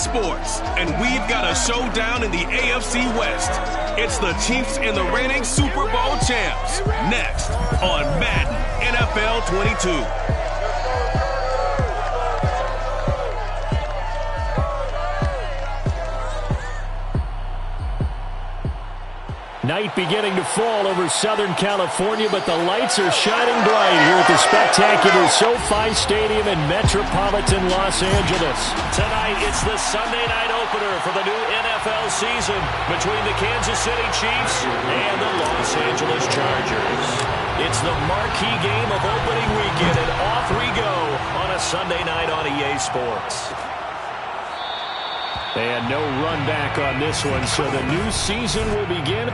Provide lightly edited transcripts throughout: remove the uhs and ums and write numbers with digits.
sports, and we've got a showdown in the AFC West. It's the Chiefs and the reigning Super Bowl champs. Next on Madden NFL 22. Night beginning to fall over Southern California, but the lights are shining bright here at the spectacular SoFi Stadium in metropolitan Los Angeles. Tonight, it's the Sunday night opener for the new NFL season between the Kansas City Chiefs and the Los Angeles Chargers. It's the marquee game of opening weekend, and off we go on a Sunday night on EA Sports. And no run back on this one, so the new season will begin.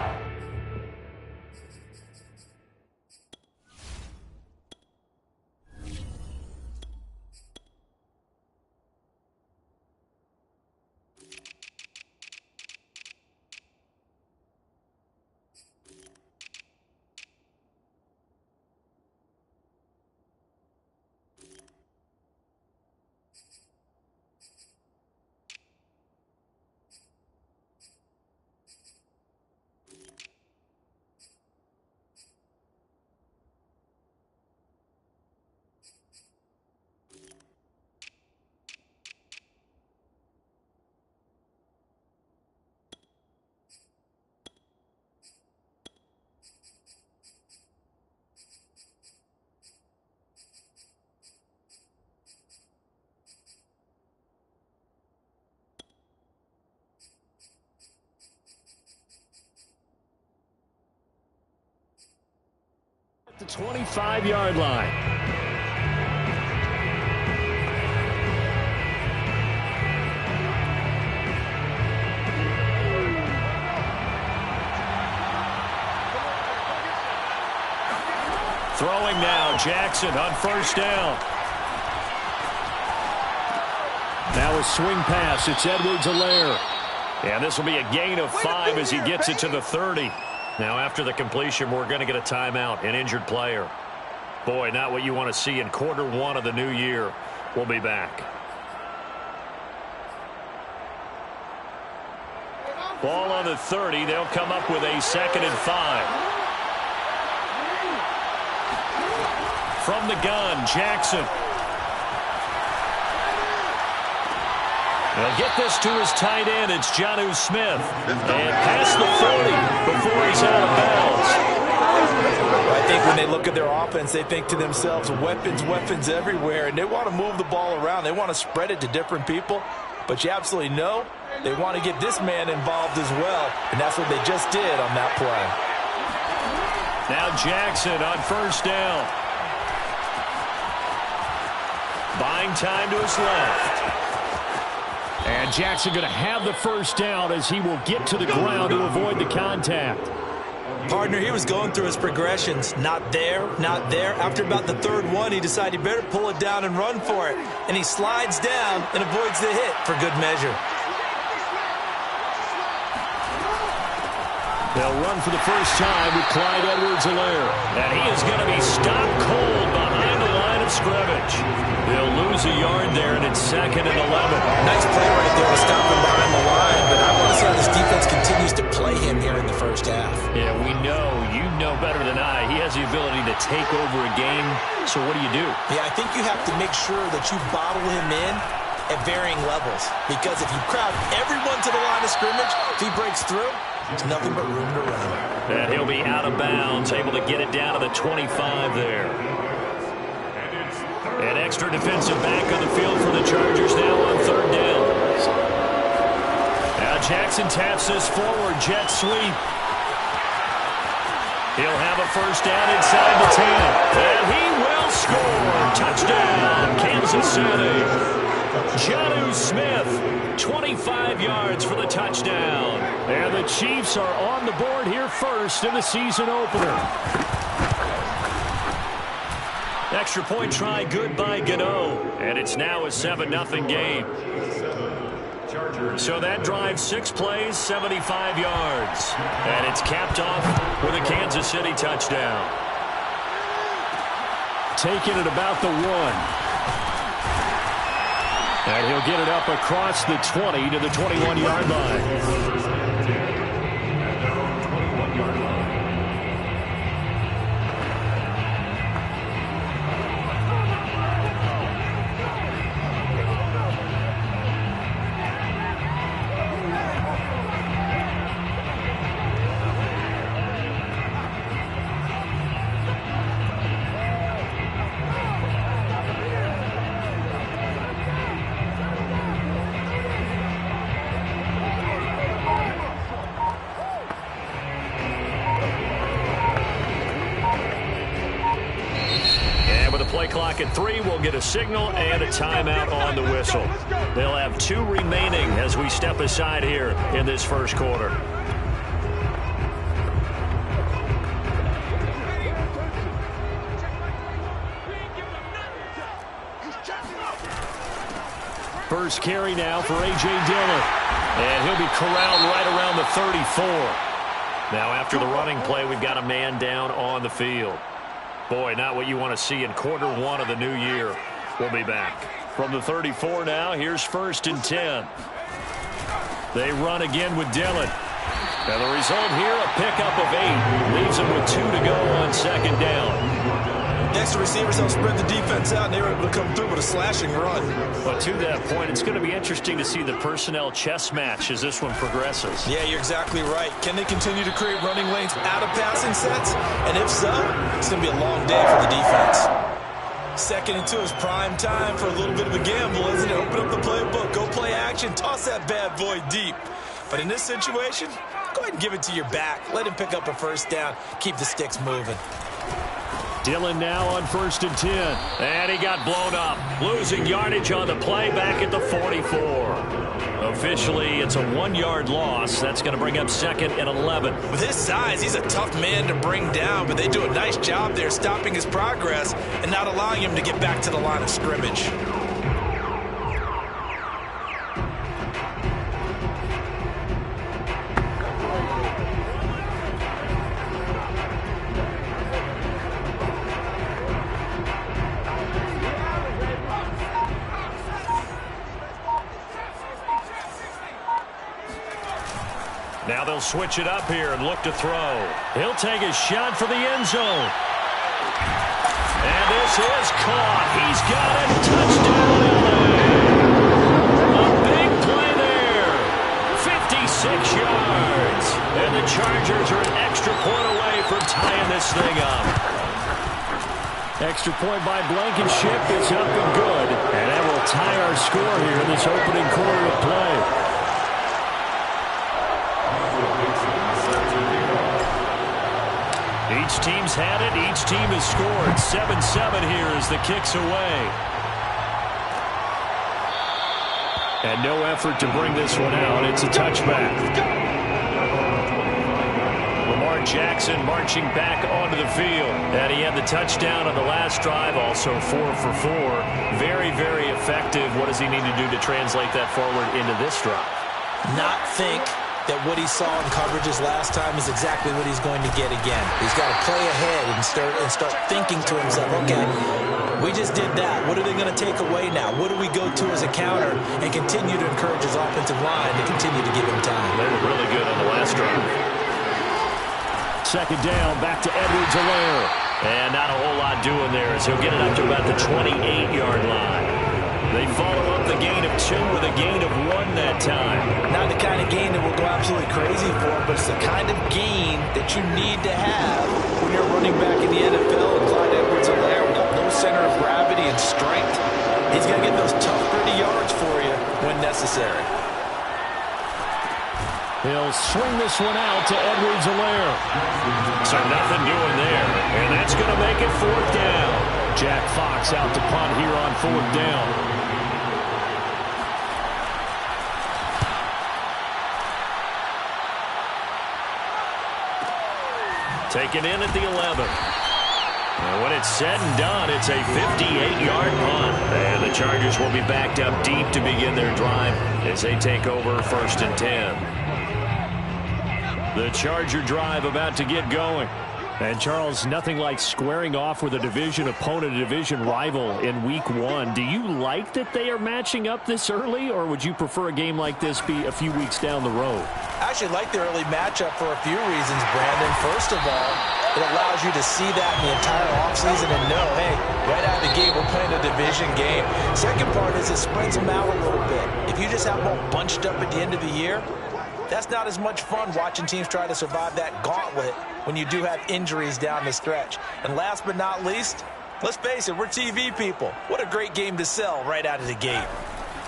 The 25-yard line. Throwing now, Jackson on first down. Now a swing pass. It's Edwards-Helaire. And this will be a gain of 5 as he gets it to the 30. Now, after the completion, we're going to get a timeout, an injured player. Boy, not what you want to see in quarter one of the new year. We'll be back. Ball on the 30. They'll come up with a 2nd and 5. From the gun, Jackson. They'll get this to his tight end. It's Jonnu Smith. And past the 40 before he's out of bounds. I think when they look at their offense, they think to themselves, weapons, weapons everywhere. And they want to move the ball around. They want to spread it to different people. But you absolutely know they want to get this man involved as well. And that's what they just did on that play. Now Jackson on first down. Buying time to his left. And Jackson going to have the first down as he will get to the ground to avoid the contact. Partner, he was going through his progressions. Not there, not there. After about the third one, he decided he better pull it down and run for it. And he slides down and avoids the hit for good measure. They'll run for the first time with Clyde Edwards-Helaire. And he is going to be stopped cold behind the line of scrimmage. They'll lose a yard there, and it's 2nd and 11. Nice play right there to stop him behind the line, but I want to see how this defense continues to play him here in the first half. Yeah, we know. You know better than I. He has the ability to take over a game, so what do? Yeah, I think you have to make sure that you bottle him in at varying levels, because if you crowd everyone to the line of scrimmage, if he breaks through, there's nothing but room to run. And he'll be out of bounds, able to get it down to the 25 there. An extra defensive back on the field for the Chargers now on third down. Now Jackson taps this forward, jet sweep. He'll have a first down inside the 10. And he will score. Touchdown, Kansas City. Jonnu Smith, 25 yards for the touchdown. And the Chiefs are on the board here first in the season opener. Extra point try, good by Gano. And it's now a 7-0 game. So that drive, 6 plays, 75 yards. And it's capped off with a Kansas City touchdown. Taking it about the 1. And he'll get it up across the 20 to the 21-yard line. Clock at 3. We'll get a signal and a timeout on the whistle. They'll have 2 remaining as we step aside here in this first quarter. First carry now for A.J. Dillon. And he'll be corralled right around the 34. Now after the running play, we've got a man down on the field. Boy, not what you want to see in quarter 1 of the new year. We'll be back. From the 34 now, here's 1st and 10. They run again with Dillon. And the result here, a pickup of 8. Leaves them with 2 to go on 2nd down. Next, the receivers help spread the defense out, and they were able to come through with a slashing run. But to that point, it's going to be interesting to see the personnel chess match as this one progresses. Yeah, you're exactly right. Can they continue to create running lanes out of passing sets? And if so, it's going to be a long day for the defense. 2nd and 2 is prime time for a little bit of a gamble, isn't it? Open up the playbook, go play action, toss that bad boy deep. But in this situation, go ahead and give it to your back. Let him pick up a 1st down, keep the sticks moving. Dillon now on 1st and 10. And he got blown up. Losing yardage on the play back at the 44. Officially, it's a 1-yard loss. That's going to bring up 2nd and 11. With his size, he's a tough man to bring down, but they do a nice job there stopping his progress and not allowing him to get back to the line of scrimmage. Now they'll switch it up here and look to throw. He'll take a shot for the end zone. And this is caught. He's got it. Touchdown, LA. A big play there. 56 yards. And the Chargers are an extra point away from tying this thing up. Extra point by Blankenship is up and good. And that will tie our score here in this opening quarter of play. Each team's had it. Each team has scored. 7-7 here as the kick's away. And no effort to bring this one out. It's a touchback. Lamar Jackson marching back onto the field. And he had the touchdown on the last drive, also 4 for 4. Very, very effective. What does he need to do to translate that forward into this drive? Not think that what he saw in coverages last time is exactly what he's going to get again. He's got to play ahead and start thinking to himself, okay, we just did that. What are they going to take away now? What do we go to as a counter? And continue to encourage his offensive line to continue to give him time. They were really good on the last drive. 2nd down, back to Edwards-Helaire. And not a whole lot doing there as he'll get it up to about the 28-yard line. They follow up the gain of 2 with a gain of 1 that time. Not the kind of gain that we'll go absolutely crazy for, but it's the kind of gain that you need to have when you're running back in the NFL. And Clyde Edwards-Helaire with a low center of gravity and strength. He's going to get those tough, gritty yards for you when necessary. He'll swing this one out to Edwards-Helaire. So nothing doing there. And that's going to make it 4th down. Jack Fox out to punt here on 4th down. Taken in at the 11. And when it's said and done, it's a 58-yard punt. And the Chargers will be backed up deep to begin their drive as they take over 1st and 10. The Charger drive about to get going. And, Charles, nothing like squaring off with a division opponent, a division rival in Week 1. Do you like that they are matching up this early, or would you prefer a game like this be a few weeks down the road? I actually like the early matchup for a few reasons, Brandon. First of all, it allows you to see that in the entire offseason and know, hey, right out of the gate, we're playing a division game. Second part is it spreads them out a little bit. If you just have them all bunched up at the end of the year, that's not as much fun watching teams try to survive that gauntlet when you do have injuries down the stretch. And last but not least, let's face it, we're TV people. What a great game to sell right out of the gate.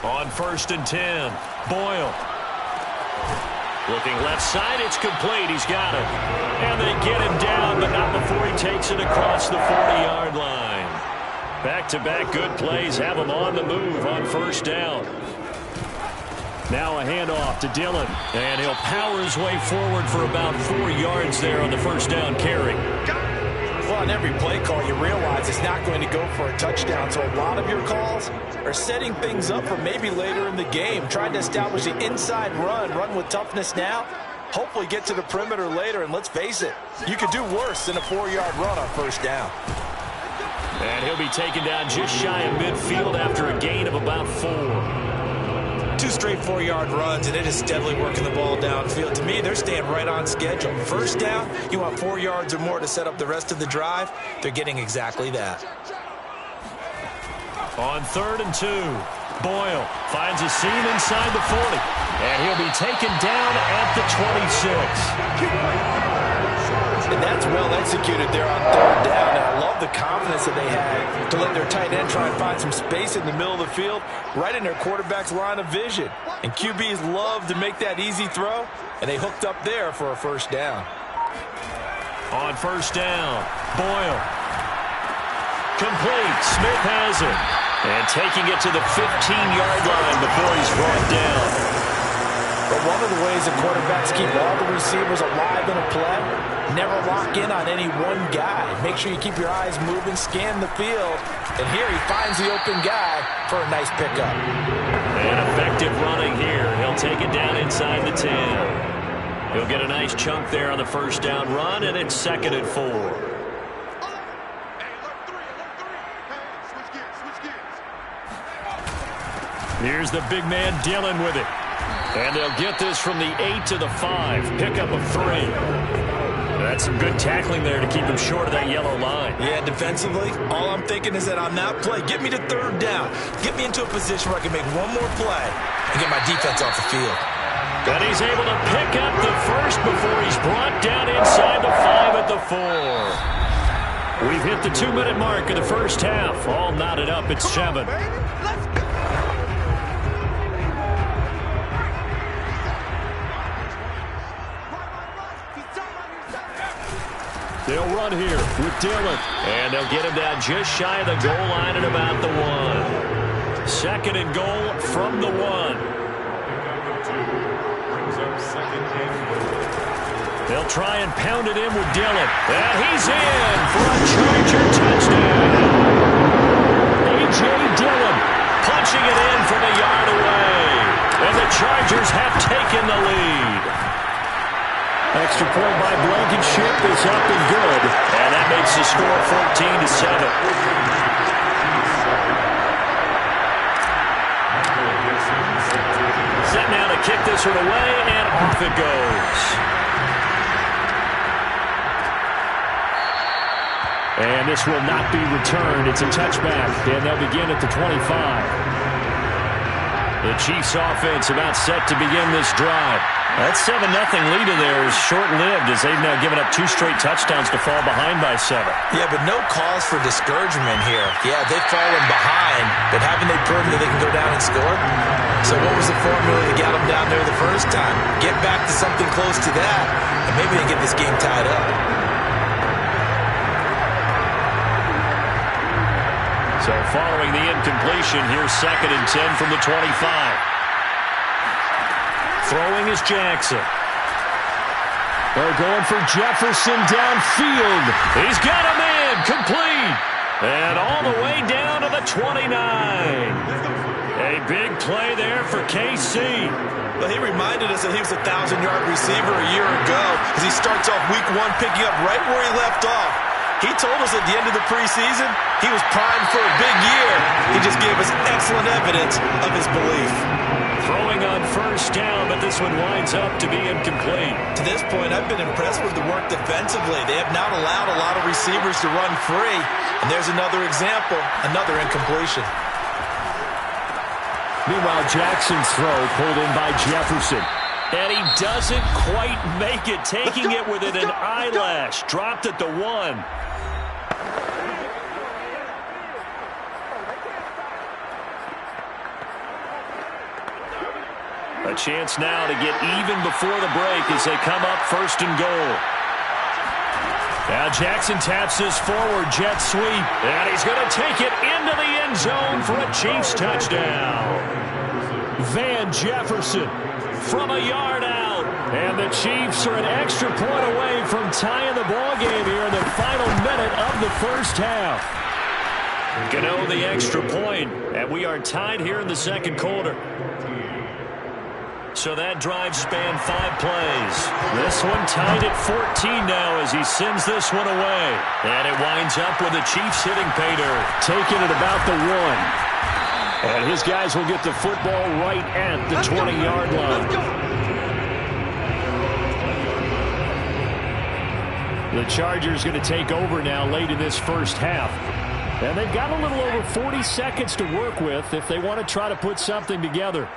On 1st and 10, Boyle. Looking left side, it's complete. He's got it. And they get him down, but not before he takes it across the 40-yard line. Back-to-back good plays have him on the move on 1st down. Now a handoff to Dillon, and he'll power his way forward for about 4 yards there on the 1st down carry. Well, on every play call, you realize it's not going to go for a touchdown, so a lot of your calls are setting things up for maybe later in the game, trying to establish the inside run with toughness now, hopefully get to the perimeter later, and let's face it, you could do worse than a 4-yard run on 1st down. And he'll be taken down just shy of midfield after a gain of about 4. 2 straight 4-yard runs, and it is steadily working the ball downfield. To me, they're staying right on schedule. 1st down, you want 4 yards or more to set up the rest of the drive. They're getting exactly that. On 3rd and 2, Boyle finds a seam inside the 40, and he'll be taken down at the 26. And that's well executed there on 3rd down. And I love the confidence that they had to let their tight end try and find some space in the middle of the field, right in their quarterback's line of vision. And QBs love to make that easy throw, and they hooked up there for a 1st down. On 1st down, Boyle. Complete. Smith has it. And taking it to the 15-yard line before he's brought down. But one of the ways that quarterbacks keep all the receivers alive in a play, never lock in on any one guy. Make sure you keep your eyes moving, scan the field, and here he finds the open guy for a nice pickup. And effective running here. He'll take it down inside the 10. He'll get a nice chunk there on the 1st down run, and it's 2nd and 4. Here's the big man Dillon with it. And they'll get this from the 8 to the 5. Pickup of 3. That's some good tackling there to keep him short of that yellow line. Yeah, defensively, all I'm thinking is that on that play, get me to 3rd down. Get me into a position where I can make one more play and get my defense off the field. And he's able to pick up the 1st before he's brought down inside the 5 at the 4. We've hit the 2-minute mark of the 1st half. All knotted up at 7. They'll run here with Dillon. And they'll get him down just shy of the goal line at about the 1. 2nd and goal from the 1. They'll try and pound it in with Dillon. And he's in for a Charger touchdown. A.J. Dillon punching it in from a yard away. And the Chargers have taken the lead. Extra point by Blankenship is up and good. And that makes the score 14-7. Set now to kick this one away, and off it goes. And this will not be returned. It's a touchback, and they'll begin at the 25. The Chiefs offense about set to begin this drive. That 7-0 lead in there is short-lived as they've now given up 2 straight touchdowns to fall behind by 7. Yeah, but no cause for discouragement here. Yeah, they've fallen behind, but haven't they proven that they can go down and score? So what was the formula that got them down there the first time? Get back to something close to that, and maybe they get this game tied up. So following the incompletion, here's 2nd and 10 from the 25. Throwing is Jackson. They're going for Jefferson downfield. He's got him in. Complete. And all the way down to the 29. A big play there for KC. Well, he reminded us that he was a 1,000-yard receiver a year ago as he starts off week 1 picking up right where he left off. He told us at the end of the preseason he was primed for a big year. He just gave us excellent evidence of his belief. Throwing on first down, but this one winds up to be incomplete. To this point, I've been impressed with the work defensively. They have not allowed a lot of receivers to run free. And there's another example, another incompletion. Meanwhile, Jackson's throw pulled in by Jefferson. And he doesn't quite make it, taking it within an eyelash. Dropped at the 1. A chance now to get even before the break as they come up first and goal. Now Jackson taps his forward jet sweep, and he's going to take it into the end zone for a Chiefs touchdown. Van Jefferson from a yard out, and the Chiefs are an extra point away from tying the ball game here in the final minute of the first half. Gano the extra point, and we are tied here in the second quarter. So that drive spanned 5 plays. This one tied at 14 now as he sends this one away. And it winds up with the Chiefs hitting pay dirt, taking it about the 1. And his guys will get the football right at the 20-yard line. The Chargers going to take over now late in this first half. And they've got a little over 40 seconds to work with if they want to try to put something together.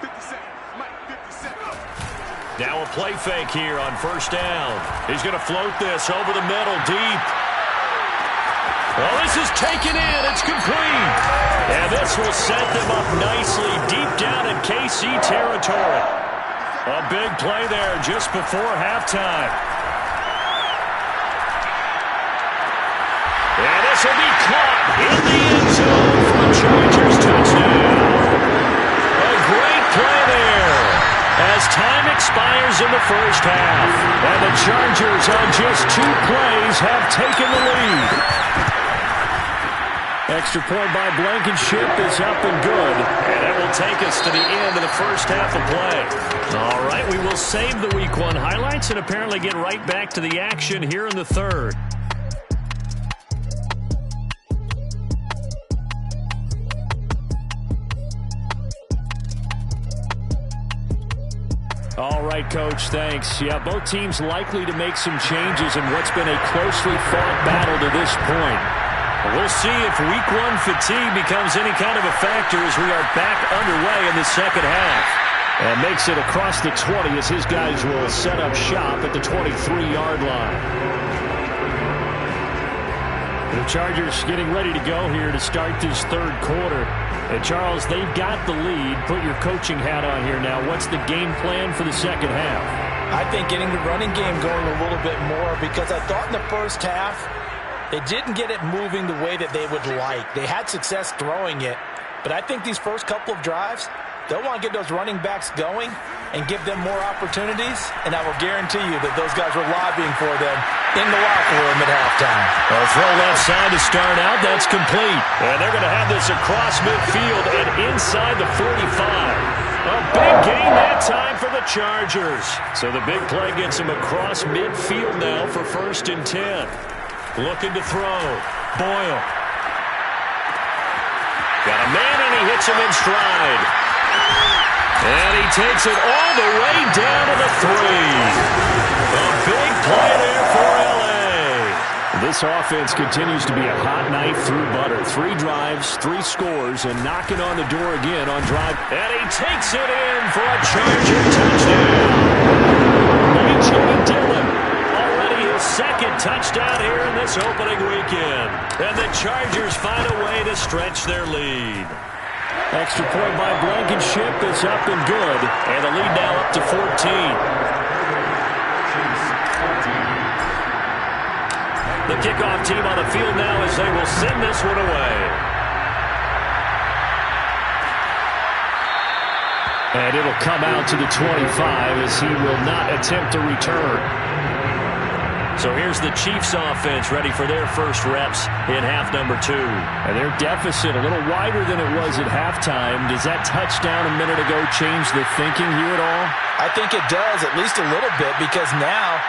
Now a play fake here on first down. He's going to float this over the middle deep. Well, this is taken in. It's complete. And this will set them up nicely deep down in KC territory. A big play there just before halftime. And this will be caught in the end zone for a Chargers touchdown. A great play there as time expires in the first half. And the Chargers on just 2 plays have taken the lead. Extra point by Blankenship is up and good. And it will take us to the end of the first half of play. All right, we will save the Week 1 highlights and apparently get right back to the action here in the third. All right, Coach, thanks. Yeah, both teams likely to make some changes in what's been a closely fought battle to this point. We'll see if Week 1 fatigue becomes any kind of a factor as we are back underway in the second half. And makes it across the 20 as his guys will set up shop at the 23-yard line. The Chargers getting ready to go here to start this third quarter. And Charles, they've got the lead. Put your coaching hat on here now. What's the game plan for the second half? I think getting the running game going a little bit more, because I thought in the first half they didn't get it moving the way that they would like. They had success throwing it, but I think these first couple of drives, they'll want to get those running backs going and give them more opportunities, and I will guarantee you that those guys were lobbying for them in the locker room at halftime. Well, throw left side to start out. That's complete. And they're going to have this across midfield and inside the 45. A big gain that time for the Chargers. So the big play gets him across midfield now for 1st and 10. Looking to throw. Boyle. Got a man, and he hits him in stride. And he takes it all the way down to the 3. A big play there for L.A. This offense continues to be a hot knife through butter. 3 drives, 3 scores, and knocking on the door again on drive. And he takes it in for a Charger touchdown. A.J. Dillon, already his 2nd touchdown here in this opening weekend. And the Chargers find a way to stretch their lead. Extra point by Blankenship is up and good. And the lead now up to 14. The kickoff team on the field now as they will send this one away. And it'll come out to the 25 as he will not attempt to return. So here's the Chiefs offense ready for their first reps in half number 2. And their deficit a little wider than it was at halftime. Does that touchdown a minute ago change the thinking here at all? I think it does, at least a little bit, because now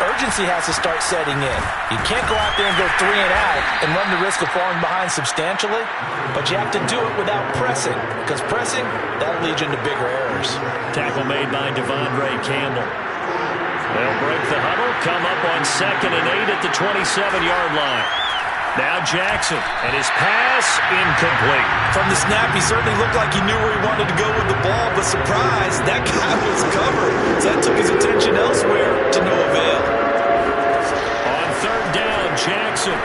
urgency has to start setting in. You can't go out there and go 3 and out and run the risk of falling behind substantially, but you have to do it without pressing, because pressing, that'll lead you into bigger errors. Tackle made by Devondre Campbell. They'll break the huddle, come up on 2nd and 8 at the 27-yard line. Now Jackson, and his pass incomplete. From the snap, he certainly looked like he knew where he wanted to go with the ball, but surprise, that guy was covered. So that took his attention elsewhere to no avail. On 3rd down, Jackson.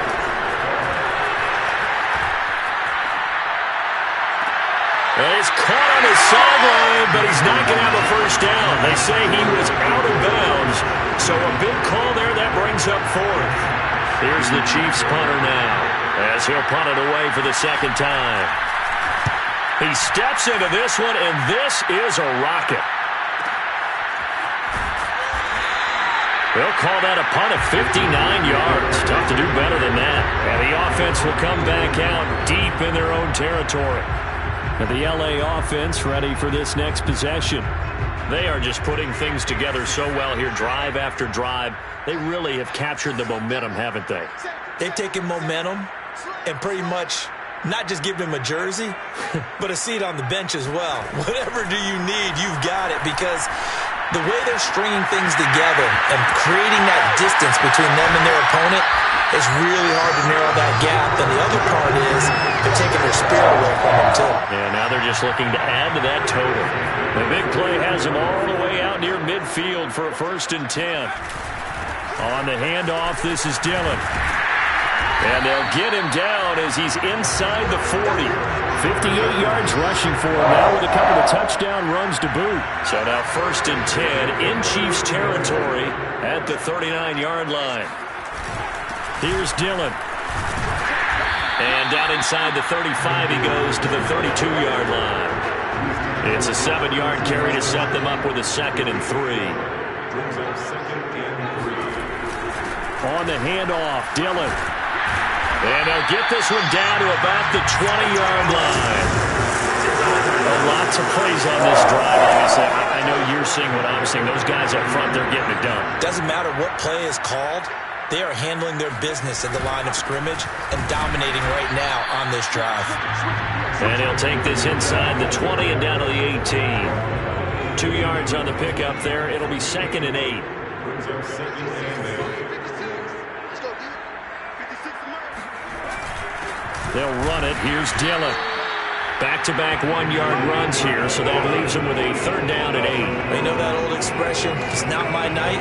He's caught on his sideline, but he's not going to have a first down. They say he was out of bounds, so a big call there. That brings up 4th. Here's the Chiefs punter now, as he'll punt it away for the 2nd time. He steps into this one, and this is a rocket. They'll call that a punt of 59 yards. Tough to do better than that. And the offense will come back out deep in their own territory. And the LA offense ready for this next possession. They are just putting things together so well here, drive after drive. They really have captured the momentum, haven't they? They've taken momentum and pretty much not just given him a jersey, but a seat on the bench as well. Whatever do you need, you've got it, because the way they're stringing things together and creating that distance between them and their opponent, it's really hard to narrow that gap. And the other part is they're taking their spirit away from them, too. Yeah, now they're just looking to add to that total. The big play has them all the way out near midfield for a 1st and 10. On the handoff, this is Dillon. And they'll get him down as he's inside the 40. 58 yards rushing for him now with a couple of touchdown runs to boot. So now 1st and 10 in Chiefs territory at the 39-yard line. Here's Dillon. And down inside the 35 he goes to the 32-yard line. It's a 7-yard carry to set them up with a 2nd and 3. On the handoff, Dillon. And they'll get this one down to about the 20-yard line. Lots of plays on this drive, obviously. I know you're seeing what I'm seeing. Those guys up front, they're getting it done. Doesn't matter what play is called. They are handling their business in the line of scrimmage and dominating right now on this drive. And he'll take this inside the 20 and down to the 18. 2 yards on the pickup there. It'll be 2nd and 8. They'll run it. Here's Dillon. Back-to-back 1-yard runs here, so that leaves them with a 3rd down and 8. They know that old expression, it's not my night.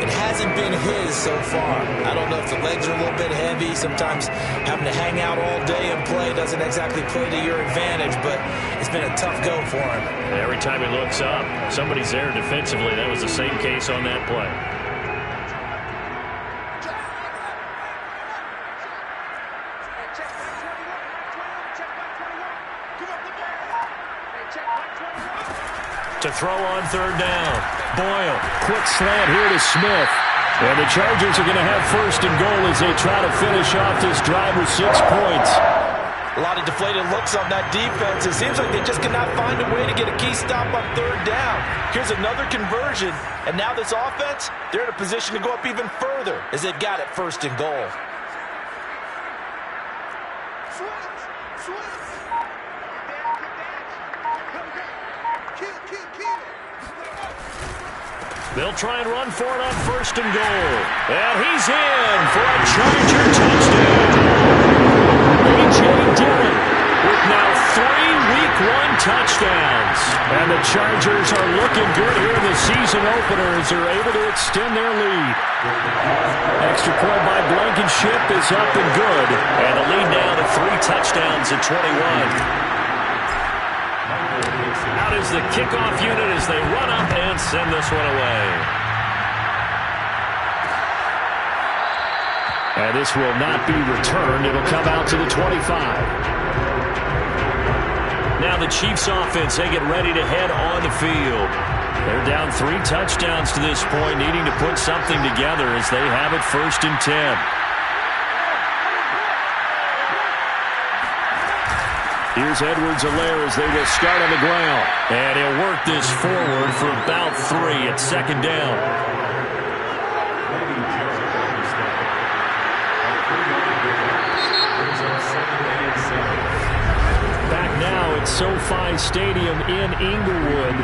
It hasn't been his so far. I don't know if the legs are a little bit heavy. Sometimes having to hang out all day and play doesn't exactly play to your advantage, but it's been a tough go for him. Every time he looks up, somebody's there defensively. That was the same case on that play. To throw on 3rd down. Boyle, quick slant here to Smith. And the Chargers are going to have 1st and goal as they try to finish off this drive with 6 points. A lot of deflated looks on that defense. It seems like they just cannot find a way to get a key stop on 3rd down. Here's another conversion, and now this offense, they're in a position to go up even further as they've got it 1st and goal. They'll try and run for it on 1st and goal. And he's in for a Charger touchdown. A.J. Dillon with now 3 Week 1 touchdowns. And the Chargers are looking good here in the season opener as they're able to extend their lead. Extra point by Blankenship is up and good. And the lead now to 3 touchdowns at 21. Out is the kickoff unit as they run up and send this one away. And this will not be returned. It'll come out to the 25. Now the Chiefs offense, they get ready to head on the field. They're down 3 touchdowns to this point, needing to put something together as they have it 1st and 10. Here's Edwards-Helaire as they will start on the ground. And he'll work this forward for about 3 at 2nd down. Back now at SoFi Stadium in Inglewood.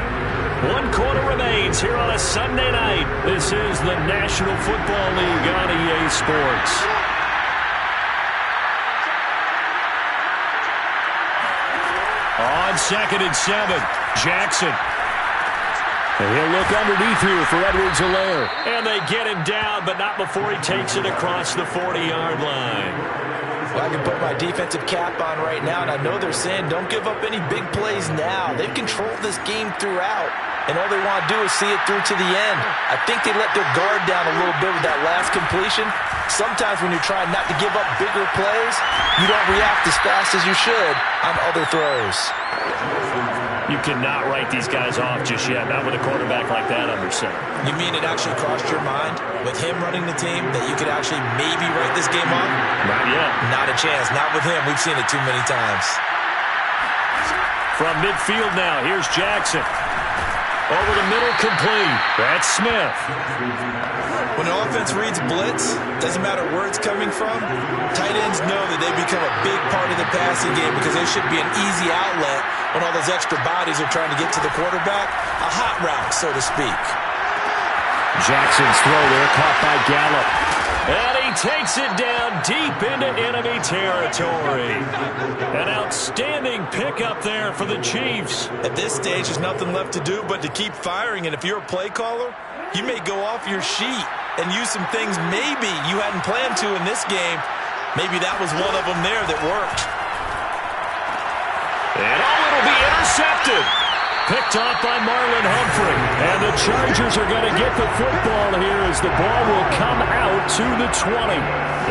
1 quarter remains here on a Sunday night. This is the National Football League on EA Sports. On 2nd and 7, Jackson. And he'll look underneath here for Edwards-Helaire. And they get him down, but not before he takes it across the 40-yard line. Well, I can put my defensive cap on right now, and I know they're saying don't give up any big plays now. They've controlled this game throughout, and all they want to do is see it through to the end. I think they let their guard down a little bit with that last completion. Sometimes when you're trying not to give up bigger plays, you don't react as fast as you should on other throws. You cannot write these guys off just yet, not with a quarterback like that under center. You mean it actually crossed your mind with him running the team that you could actually maybe write this game off? Not yet. Not a chance. Not with him. We've seen it too many times. From midfield now, here's Jackson. Over the middle, complete. That's Smith. When an offense reads blitz, doesn't matter where it's coming from, tight ends know that they become a big part of the passing game because they should be an easy outlet when all those extra bodies are trying to get to the quarterback. A hot route, so to speak. Jackson's throw there, caught by Gallup. And he takes it down deep into enemy territory. An outstanding pickup there for the Chiefs. At this stage, there's nothing left to do but to keep firing. And if you're a play caller, you may go off your sheet and use some things maybe you hadn't planned to in this game. Maybe that was one of them there that worked. And it'll be intercepted. Picked off by Marlon Humphrey. And the Chargers are going to get the football here as the ball will come out to the 20.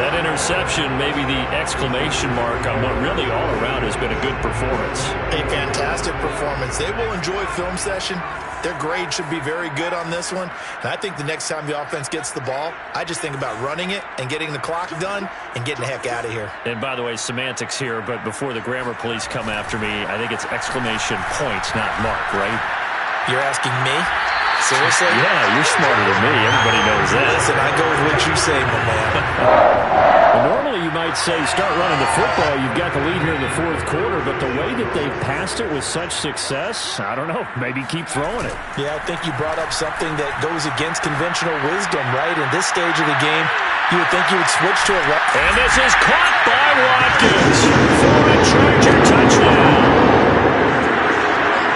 That interception, maybe the exclamation mark on what really all around has been a good performance. A fantastic performance. They will enjoy film session. Their grade should be very good on this one. And I think the next time the offense gets the ball, I just think about running it and getting the clock done and getting the heck out of here. And by the way, semantics here, but before the grammar police come after me, I think it's exclamation point, not mark, right? You're asking me? Seriously? Yeah, you're smarter than me. Everybody knows that. Listen, I go with what you say, my man. Well, normally you might say start running the football. You've got the lead here in the 4th quarter, but the way that they've passed it with such success, I don't know, maybe keep throwing it. Yeah, I think you brought up something that goes against conventional wisdom, right? In this stage of the game, you would think you would switch to a run. And this is caught by Watkins for a Charger touchdown.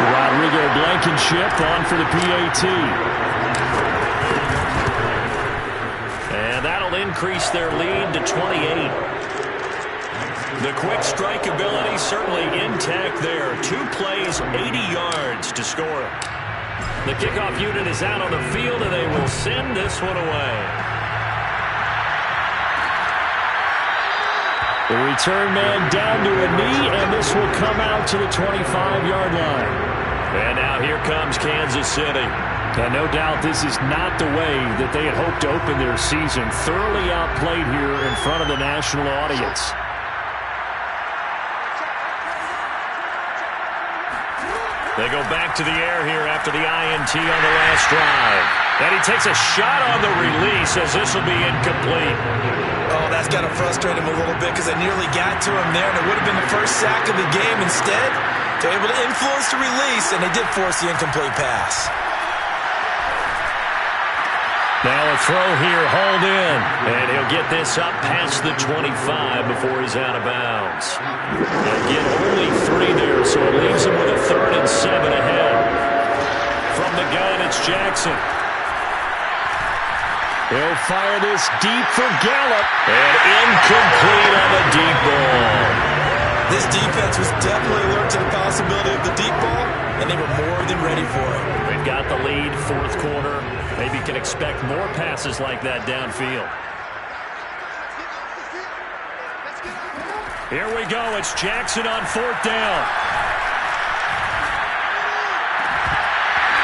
Rodrigo Blankenship on for the PAT. And that'll increase their lead to 28. The quick strike ability certainly intact there. 2 plays, 80 yards to score it. The kickoff unit is out on the field, and they will send this one away. The return man down to a knee, and this will come out to the 25-yard line. And now here comes Kansas City. And no doubt this is not the way that they had hoped to open their season. Thoroughly outplayed here in front of the national audience. They go back to the air here after the INT on the last drive. And he takes a shot on the release as this will be incomplete. Oh, that's got to frustrate him a little bit because they nearly got to him there, and it would have been the first sack of the game. Instead, they're able to influence the release, and they did force the incomplete pass. Now a throw here, hauled in, and he'll get this up past the 25 before he's out of bounds. They'll get only 3 there, so it leaves him with a 3rd and 7 ahead. From the gun, it's Jackson. He'll fire this deep for Gallup, and incomplete on the deep ball. This defense was definitely alert to the possibility of the deep ball, and they were more than ready for it. They've got the lead, 4th quarter. Maybe can expect more passes like that downfield. Here we go. It's Jackson on 4th down.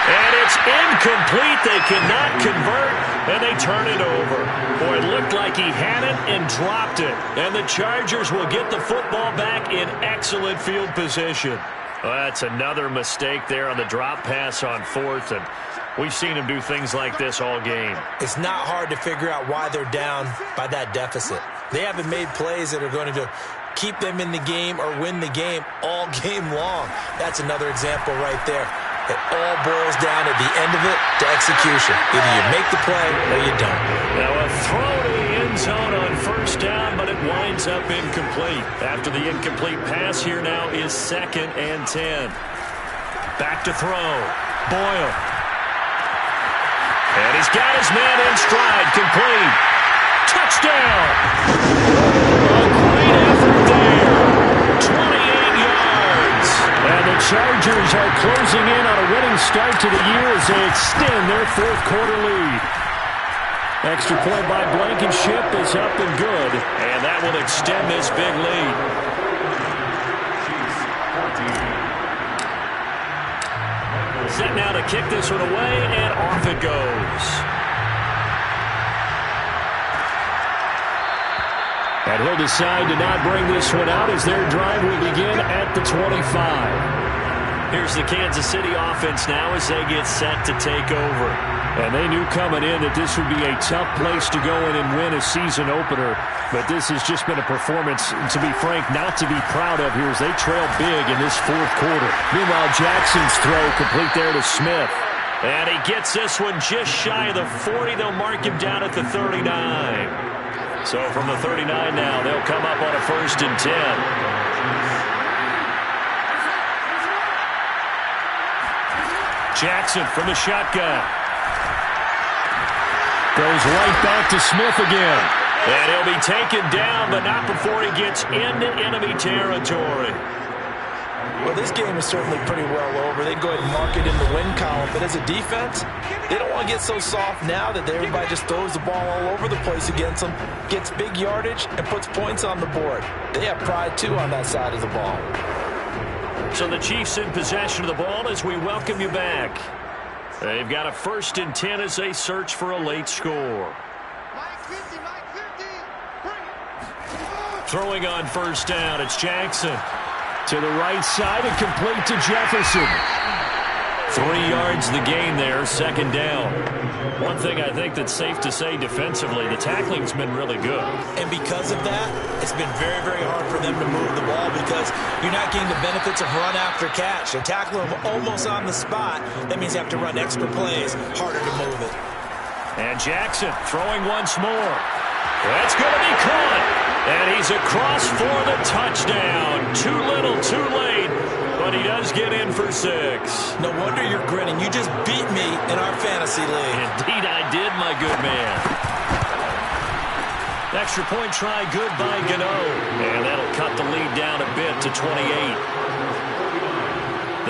And it's incomplete. They cannot convert, and they turn it over. Boy, it looked like he had it and dropped it. And the Chargers will get the football back in excellent field position. Well, that's another mistake there on the drop pass on fourth, and we've seen him do things like this all game. It's not hard to figure out why they're down by that deficit. They haven't made plays that are going to keep them in the game or win the game all game long. That's another example right there. It all boils down at the end of it to execution. Either you make the play or you don't. Now a throw to the end zone on first down, but it winds up incomplete. After the incomplete pass, here now is 2nd and 10. Back to throw. Boyle. And he's got his man in stride. Complete. Touchdown. A great effort there. 28 yards. And the Chargers are closing in on a winning start to the year as they extend their fourth-quarter lead. Extra point by Blankenship is up and good. And that will extend this big lead. Set now to kick this one away, and off it goes. And he'll decide to not bring this one out as their drive will begin at the 25. Here's the Kansas City offense now as they get set to take over. And they knew coming in that this would be a tough place to go in and win a season opener. But this has just been a performance, to be frank, not to be proud of here as they trail big in this fourth quarter. Meanwhile, Jackson's throw complete there to Smith. And he gets this one just shy of the 40. They'll mark him down at the 39. So from the 39 now, they'll come up on a 1st and 10. Jackson from the shotgun. Goes right back to Smith again. And he'll be taken down, but not before he gets into enemy territory. Well, this game is certainly pretty well over. They can go ahead and mark it in the win column. But as a defense, they don't want to get so soft now that everybody just throws the ball all over the place against them, gets big yardage, and puts points on the board. They have pride, too, on that side of the ball. So the Chiefs in possession of the ball as we welcome you back. They've got a 1st and 10 as they search for a late score. Throwing on first down, it's Jackson. To the right side and complete to Jefferson. 3 yards the gain there, 2nd down. One thing I think that's safe to say defensively, the tackling's been really good. And because of that, it's been very, very hard for them to move the ball because you're not getting the benefits of run after catch. They're tackling them almost on the spot. That means you have to run extra plays, harder to move it. And Jackson throwing once more. That's going to be caught. And he's across for the touchdown. Too little, too late. But he does get in for 6. No wonder you're grinning. You just beat me in our fantasy league. Indeed I did, my good man. Extra point try good by Gano. And that'll cut the lead down a bit to 28.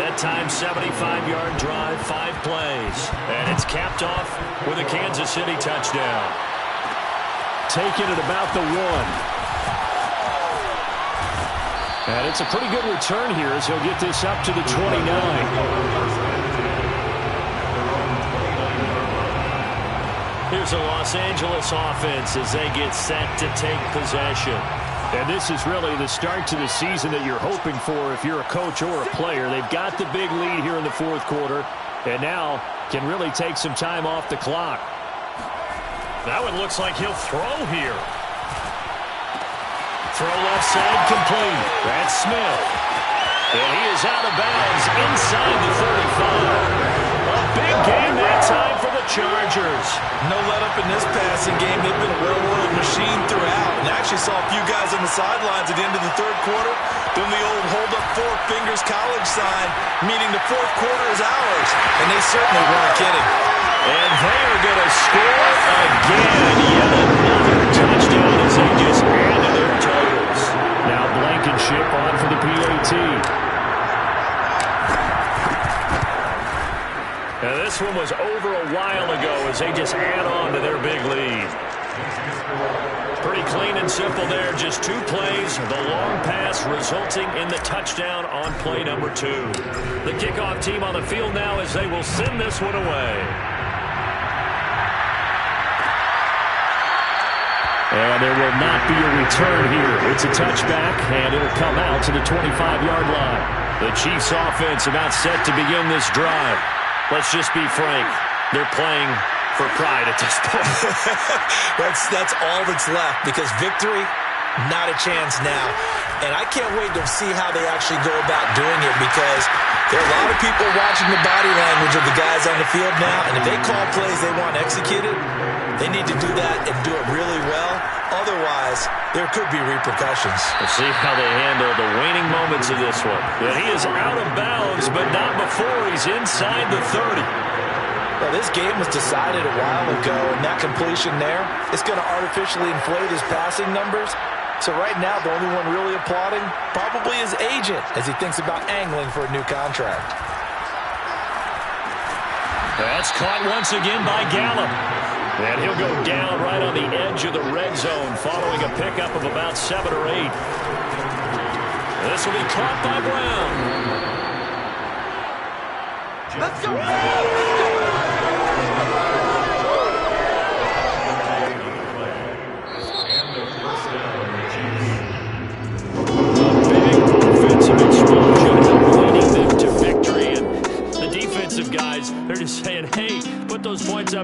That time, 75-yard drive, 5 plays. And it's capped off with a Kansas City touchdown. Taking it about the 1. And it's a pretty good return here as he'll get this up to the 29. Here's a Los Angeles offense as they get set to take possession. And this is really the start to the season that you're hoping for if you're a coach or a player. They've got the big lead here in the fourth quarter and now can really take some time off the clock. That one looks like he'll throw here. Throw left side complete. That's Smith. And he is out of bounds inside the 35. A big game that time for the Chargers. No let up in this passing game. They've been a well-oiled machine throughout. And I actually saw a few guys on the sidelines at the end of the third quarter doing the old hold up 4 fingers college sign, meaning the fourth quarter is ours. And they certainly weren't kidding. And they are going to score again. Yet another touchdown as they just add to their totals. Now Blankenship on for the PAT. Now this one was over a while ago as they just add on to their big lead. Pretty clean and simple there. Just 2 plays. The long pass resulting in the touchdown on play number 2. The kickoff team on the field now as they will send this one away. And there will not be a return here. It's a touchback, and it'll come out to the 25-yard line. The Chiefs offense about set to begin this drive. Let's just be frank. They're playing for pride at this point. That's all that's left, because victory, not a chance now. And I can't wait to see how they actually go about doing it, because there are a lot of people watching the body language of the guys on the field now, and if they call plays they want executed, they need to do that and do it really well. Otherwise, there could be repercussions. We'll see how they handle the waning moments of this one. And he is out of bounds, but not before he's inside the 30. Well, this game was decided a while ago, and that completion there is going to artificially inflate his passing numbers. So right now, the only one really applauding probably his agent as he thinks about angling for a new contract. That's caught once again by Gallup. And he'll go down right on the edge of the red zone following a pickup of about 7 or 8. This will be caught by Brown. Let's go! Guys, they're just saying, hey, put those points up.